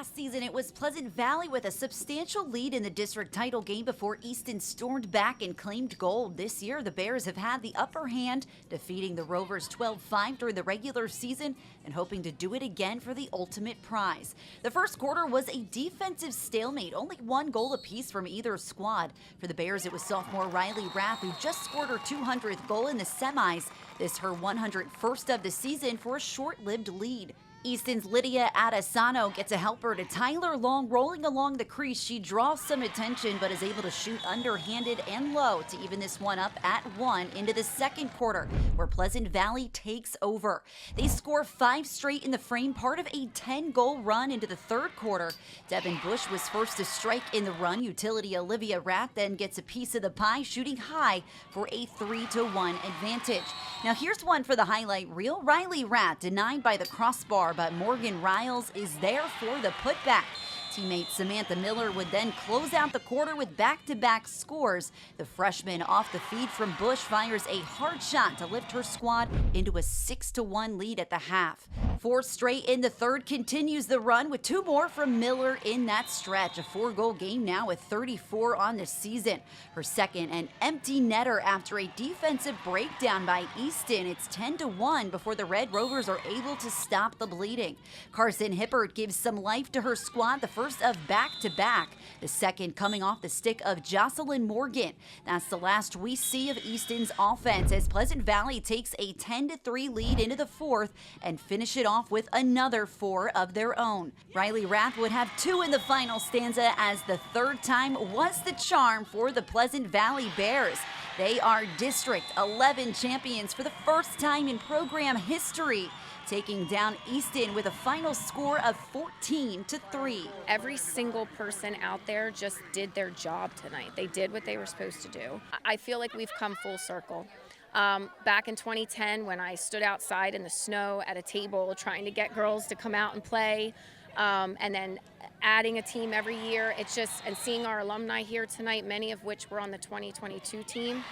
Last season, it was Pleasant Valley with a substantial lead in the district title game before Easton stormed back and claimed gold. This year, the Bears have had the upper hand, defeating the Rovers 12-5 during the regular season and hoping to do it again for the ultimate prize. The first quarter was a defensive stalemate, only one goal apiece from either squad. For the Bears, it was sophomore Riley Rath who just scored her 200th goal in the semis. This her 101st of the season for a short-lived lead. Easton's Lydia Adesano gets a helper to Tyler Long rolling along the crease. She draws some attention but is able to shoot underhanded and low to even this one up at 1 into the second quarter, where Pleasant Valley takes over. They score 5 straight in the frame, part of a 10-goal run into the third quarter. Devin Bush was first to strike in the run. Utility Olivia Rath then gets a piece of the pie, shooting high for a 3-1 advantage. Now here's one for the highlight reel. Riley Rath denied by the crossbar, but Morgan Riles is there for the putback. Teammate Samantha Miller would then close out the quarter with back-to-back scores. The freshman off the feed from Bush fires a hard shot to lift her squad into a 6-1 lead at the half. 4 straight in the third continues the run with 2 more from Miller in that stretch. A 4-goal game now with 34 on the season. Her second and empty netter after a defensive breakdown by Easton. It's 10-1 before the Red Rovers are able to stop the bleeding. Carson Hippert gives some life to her squad, the first of back-to-back, the second coming off the stick of Jocelyn Morgan. That's the last we see of Easton's offense as Pleasant Valley takes a 10-3 lead into the fourth and finish it off with another 4 of their own. Riley Rath would have 2 in the final stanza as the third time was the charm for the Pleasant Valley Bears. They are District 11 champions for the first time in program history, taking down Easton with a final score of 14-3. Every single person out there just did their job tonight. They did what they were supposed to do. I feel like we've come full circle. Back in 2010, when I stood outside in the snow at a table trying to get girls to come out and play, and then adding a team every year, it's just, and seeing our alumni here tonight, many of which were on the 2022 team,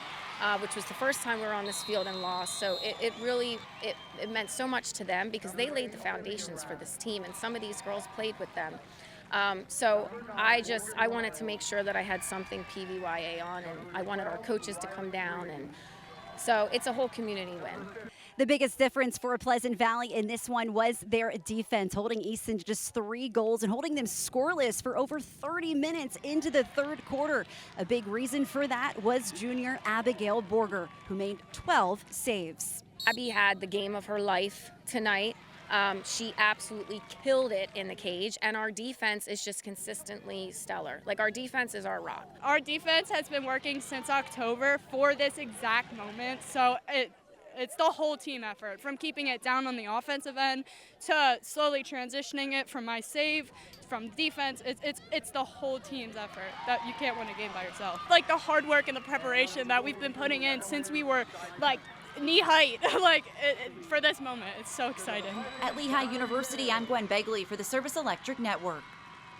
which was the first time we were on this field and lost. So it really meant so much to them because they laid the foundations for this team, and some of these girls played with them. So I wanted to make sure that I had something PVYA on, and I wanted our coaches to come down, and so it's a whole community win. The biggest difference for Pleasant Valley in this one was their defense, holding Easton to just 3 goals and holding them scoreless for over 30 minutes into the third quarter. A big reason for that was junior Abigail Borger, who made 12 saves. Abby had the game of her life tonight. She absolutely killed it in the cage, and our defense is just consistently stellar. Like, our defense is our rock. Our defense has been working since October for this exact moment, so it's the whole team effort, from keeping it down on the offensive end to slowly transitioning it from my save, from defense. It's the whole team's effort. That you can't win a game by yourself. Like, the hard work and the preparation that we've been putting in since we were like knee height, for this moment. It's so exciting. At Lehigh University, I'm Gwen Begley for the Service Electric Network.